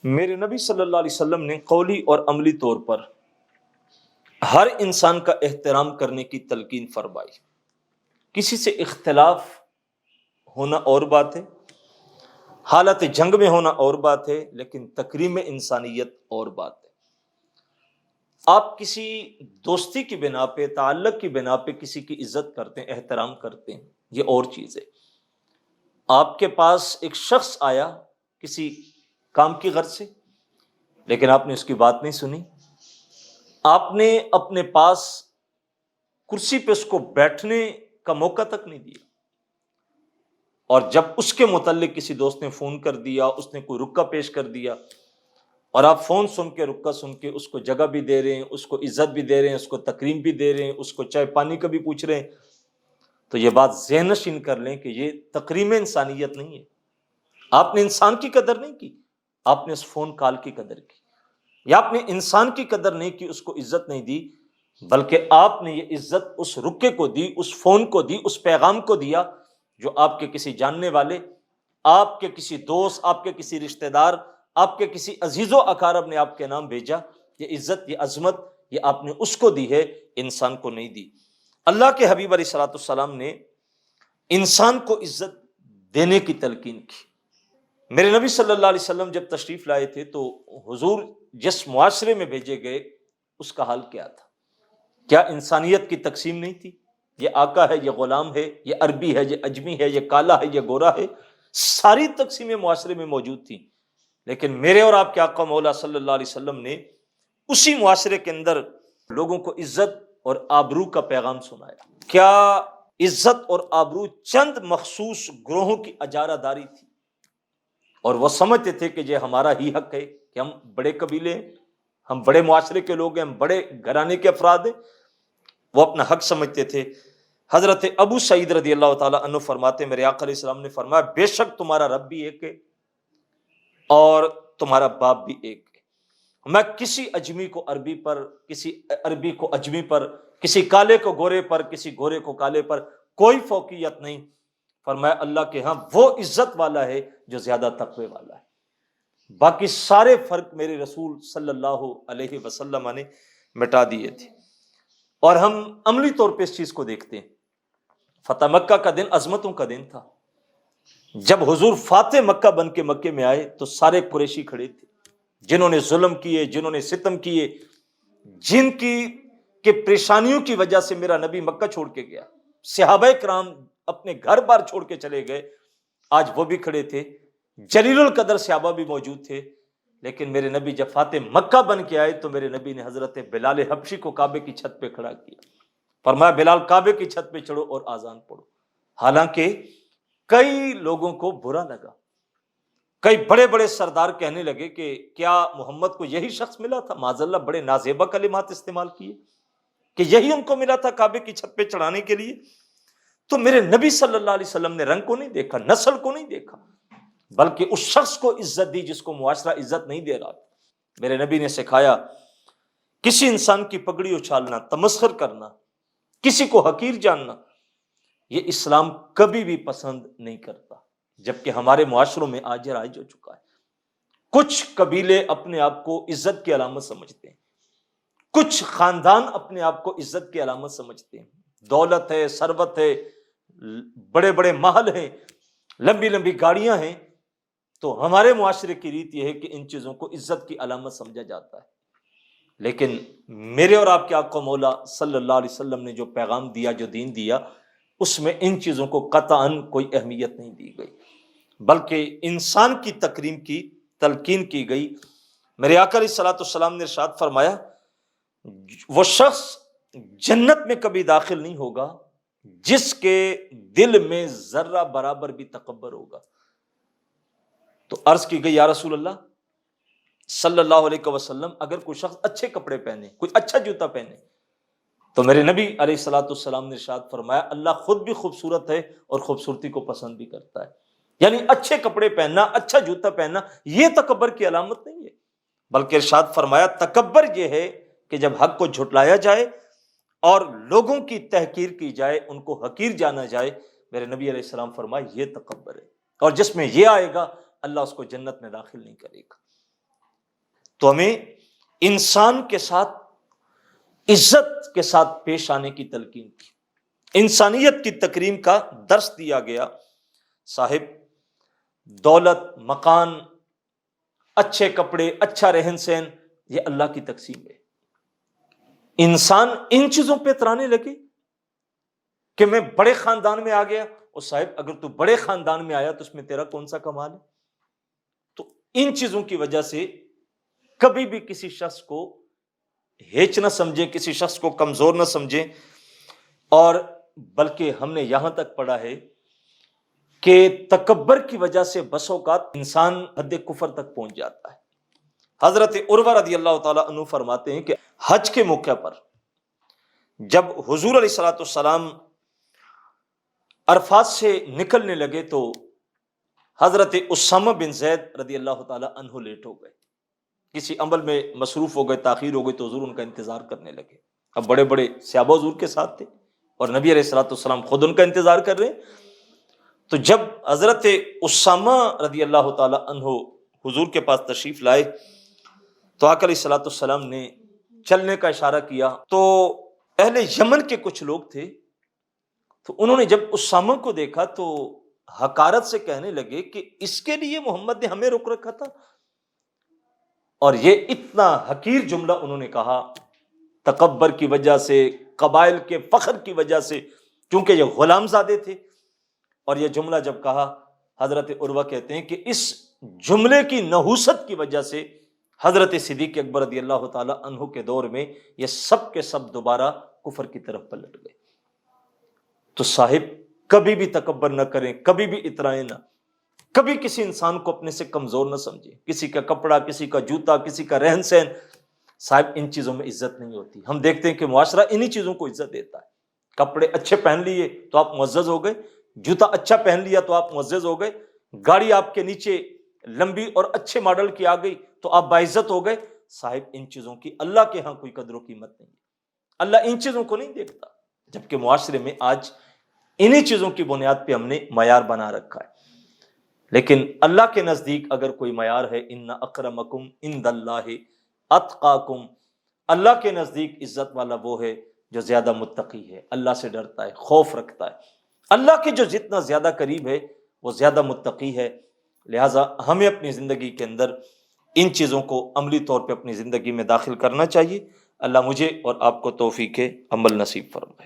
میرے نبی صلی اللہ علیہ وسلم نے قولی اور عملی طور پر ہر انسان کا احترام کرنے کی تلقین فرمائی۔ کسی سے اختلاف ہونا اور بات ہے، حالت جنگ میں ہونا اور بات ہے، لیکن تکریم انسانیت اور بات ہے۔ آپ کسی دوستی کی بنا پہ، تعلق کی بنا پہ کسی کی عزت کرتے ہیں، احترام کرتے ہیں، یہ اور چیز ہے۔ آپ کے پاس ایک شخص آیا کسی کام کی غرض سے، لیکن آپ نے اس کی بات نہیں سنی، آپ نے اپنے پاس کرسی پہ اس کو بیٹھنے کا موقع تک نہیں دیا، اور جب اس کے متعلق کسی دوست نے فون کر دیا، اس نے کوئی رکا پیش کر دیا، اور آپ فون سن کے، رکا سن کے اس کو جگہ بھی دے رہے ہیں، اس کو عزت بھی دے رہے ہیں، اس کو تکریم بھی دے رہے ہیں، اس کو چائے پانی کا بھی پوچھ رہے ہیں، تو یہ بات ذہن نشین کر لیں کہ یہ تکریم انسانیت نہیں ہے۔ آپ نے انسان کی قدر نہیں کی، آپ نے اس فون کال کی قدر کی، یا آپ نے انسان کی قدر نہیں کی، اس کو عزت نہیں دی، بلکہ آپ نے یہ عزت اس رکے کو دی، اس فون کو دی، اس پیغام کو دیا جو آپ کے کسی جاننے والے، آپ کے کسی دوست، آپ کے کسی رشتہ دار، آپ کے کسی عزیز و اقارب نے آپ کے نام بھیجا۔ یہ عزت، یہ عظمت، یہ آپ نے اس کو دی ہے، انسان کو نہیں دی۔ اللہ کے حبیب علیہ الصلوۃ والسلام نے انسان کو عزت دینے کی تلقین کی۔ میرے نبی صلی اللہ علیہ وسلم جب تشریف لائے تھے تو حضور جس معاشرے میں بھیجے گئے اس کا حال کیا تھا؟ کیا انسانیت کی تقسیم نہیں تھی؟ یہ آقا ہے، یہ غلام ہے، یہ عربی ہے، یہ اجمی ہے، یہ کالا ہے، یہ گورا ہے، ساری تقسیمیں معاشرے میں موجود تھیں، لیکن میرے اور آپ کے آقا مولا صلی اللہ علیہ وسلم نے اسی معاشرے کے اندر لوگوں کو عزت اور آبرو کا پیغام سنایا۔ کیا عزت اور آبرو چند مخصوص گروہوں کی اجارہ داری تھی، اور وہ سمجھتے تھے کہ یہ ہمارا ہی حق ہے، کہ ہم بڑے قبیلے ہیں، ہم بڑے معاشرے کے لوگ ہیں، ہم بڑے گھرانے کے افراد ہیں، وہ اپنا حق سمجھتے تھے۔ حضرت ابو سعید رضی اللہ تعالیٰ عنہ فرماتے، میرے آقا علیہ السلام نے فرمایا، بے شک تمہارا رب بھی ایک ہے اور تمہارا باپ بھی ایک ہے۔ میں کسی اجمی کو عربی پر، کسی عربی کو اجمی پر، کسی کالے کو گورے پر، کسی گورے کو کالے پر کوئی فوقیت نہیں۔ فرمایا اللہ کے ہاں وہ عزت والا ہے جو زیادہ تقوی والا ہے۔ باقی سارے فرق میرے رسول صلی اللہ علیہ وسلم نے مٹا دیے تھے، اور ہم عملی طور پہ اس چیز کو دیکھتے ہیں۔ فتح مکہ کا دن عظمتوں کا دن تھا۔ جب حضور فاتح مکہ بن کے مکے میں آئے تو سارے قریشی کھڑے تھے، جنہوں نے ظلم کیے، جنہوں نے ستم کیے، جن کی کہ پریشانیوں کی وجہ سے میرا نبی مکہ چھوڑ کے گیا، صحابہ کرام اپنے گھر بار چھوڑ کے چلے گئے، آج وہ بھی کھڑے تھے، جلیل القدر صحابہ بھی موجود تھے، لیکن میرے نبی جب فاتح مکہ بن کے آئے تو میرے نبی نے حضرت بلال حبشی کو کعبے کی چھت پہ کھڑا کیا، فرمایا بلال کعبے کی چھت پہ چڑھو اور آذان پڑھو۔ حالانکہ کئی لوگوں کو برا لگا، کئی بڑے بڑے سردار کہنے لگے کہ کیا محمد کو یہی شخص ملا تھا؟ معاذ اللہ بڑے نازیبا کلمات استعمال کیے کہ یہی ان کو ملا تھا کعبے کی چھت پہ چڑھانے کے لیے۔ تو میرے نبی صلی اللہ علیہ وسلم نے رنگ کو نہیں دیکھا، نسل کو نہیں دیکھا، بلکہ اس شخص کو عزت دی جس کو معاشرہ عزت نہیں دے رہا۔ میرے نبی نے سکھایا کسی انسان کی پگڑی اچھالنا، تمسخر کرنا، کسی کو حقیر جاننا، یہ اسلام کبھی بھی پسند نہیں کرتا، جبکہ ہمارے معاشروں میں آج رائج ہو چکا ہے۔ کچھ قبیلے اپنے آپ کو عزت کی علامت سمجھتے ہیں، کچھ خاندان اپنے آپ کو عزت کی علامت سمجھتے ہیں، دولت ہے، ثروت ہے، بڑے بڑے محل ہیں، لمبی لمبی گاڑیاں ہیں، تو ہمارے معاشرے کی ریت یہ ہے کہ ان چیزوں کو عزت کی علامت سمجھا جاتا ہے۔ لیکن میرے اور آپ کے آقا مولا صلی اللہ علیہ وسلم نے جو پیغام دیا، جو دین دیا، اس میں ان چیزوں کو قطعاً کوئی اہمیت نہیں دی گئی، بلکہ انسان کی تکریم کی تلقین کی گئی۔ میرے آقا علیہ الصلوۃ والسلام نے ارشاد فرمایا، وہ شخص جنت میں کبھی داخل نہیں ہوگا جس کے دل میں ذرہ برابر بھی تکبر ہوگا۔ تو عرض کی گئی یا رسول اللہ صلی اللہ علیہ وسلم، اگر کوئی شخص اچھے کپڑے پہنے، کوئی اچھا جوتا پہنے، تو میرے نبی علیہ الصلوۃ والسلام نے ارشاد فرمایا اللہ خود بھی خوبصورت ہے اور خوبصورتی کو پسند بھی کرتا ہے۔ یعنی اچھے کپڑے پہننا، اچھا جوتا پہننا یہ تکبر کی علامت نہیں ہے، بلکہ ارشاد فرمایا تکبر یہ ہے کہ جب حق کو جھٹلایا جائے اور لوگوں کی تحقیر کی جائے، ان کو حقیر جانا جائے، میرے نبی علیہ السلام فرمایا یہ تکبر ہے، اور جس میں یہ آئے گا اللہ اس کو جنت میں داخل نہیں کرے گا۔ تو ہمیں انسان کے ساتھ عزت کے ساتھ پیش آنے کی تلقین کی، انسانیت کی تکریم کا درس دیا گیا۔ صاحب دولت، مکان، اچھے کپڑے، اچھا رہن سہن، یہ اللہ کی تقسیم ہے۔ انسان ان چیزوں پہ اترانے لگے کہ میں بڑے خاندان میں آ گیا، اور صاحب اگر تو بڑے خاندان میں آیا تو اس میں تیرا کون سا کمال ہے؟ تو ان چیزوں کی وجہ سے کبھی بھی کسی شخص کو ہیچ نہ سمجھے، کسی شخص کو کمزور نہ سمجھے، اور بلکہ ہم نے یہاں تک پڑھا ہے کہ تکبر کی وجہ سے بس اوقات انسان حد کفر تک پہنچ جاتا ہے۔ حضرت عروہ رضی اللہ تعالیٰ عنہ فرماتے ہیں کہ حج کے موقع پر جب حضور علیہ الصلوۃ والسلام عرفات سے نکلنے لگے تو حضرت اسامہ بن زید رضی اللہ تعالیٰ عنہ لیٹ ہو گئے، کسی عمل میں مصروف ہو گئے، تاخیر ہو گئی، تو حضور ان کا انتظار کرنے لگے۔ اب بڑے بڑے صحابہ حضور کے ساتھ تھے اور نبی علیہ الصلوۃ والسلام خود ان کا انتظار کر رہے ہیں۔ تو جب حضرت اسامہ رضی اللہ تعالیٰ عنہ حضور کے پاس تشریف لائے تو آقا علیہ الصلوۃ والسلام نے چلنے کا اشارہ کیا، تو اہل یمن کے کچھ لوگ تھے، تو انہوں نے جب اسامہ کو دیکھا تو حقارت سے کہنے لگے کہ اس کے لیے محمد نے ہمیں روک رکھا تھا۔ اور یہ اتنا حقیر جملہ انہوں نے کہا تکبر کی وجہ سے، قبائل کے فخر کی وجہ سے، کیونکہ یہ غلام زادے تھے۔ اور یہ جملہ جب کہا، حضرت عروہ کہتے ہیں کہ اس جملے کی نحوست کی وجہ سے حضرت صدیق اکبر رضی اللہ تعالی عنہ کے دور میں یہ سب کے سب دوبارہ کفر کی طرف پلٹ گئے۔ تو صاحب کبھی بھی تکبر نہ کریں، کبھی بھی اترائیں نہ، کبھی کسی انسان کو اپنے سے کمزور نہ سمجھیں، کسی کا کپڑا، کسی کا جوتا، کسی کا رہن سہن، صاحب ان چیزوں میں عزت نہیں ہوتی۔ ہم دیکھتے ہیں کہ معاشرہ انہی چیزوں کو عزت دیتا ہے۔ کپڑے اچھے پہن لیے تو آپ معزز ہو گئے، جوتا اچھا پہن لیا تو آپ معزز ہو گئے، گاڑی آپ کے نیچے لمبی اور اچھے ماڈل کی آ گئی تو آپ باعزت ہو گئے۔ صاحب ان چیزوں کی اللہ کے ہاں کوئی قدر و قیمت نہیں ہے، اللہ ان چیزوں کو نہیں دیکھتا، جبکہ معاشرے میں آج انہی چیزوں کی بنیاد پہ ہم نے معیار بنا رکھا ہے۔ لیکن اللہ کے نزدیک اگر کوئی معیار ہے، ان اکرمکم عند اللہ اتقاکم، اللہ کے نزدیک عزت والا وہ ہے جو زیادہ متقی ہے، اللہ سے ڈرتا ہے، خوف رکھتا ہے۔ اللہ کے جو جتنا زیادہ قریب ہے وہ زیادہ متقی ہے۔ لہٰذا ہمیں اپنی زندگی کے اندر ان چیزوں کو عملی طور پہ اپنی زندگی میں داخل کرنا چاہیے۔ اللہ مجھے اور آپ کو توفیق عمل نصیب فرمائے۔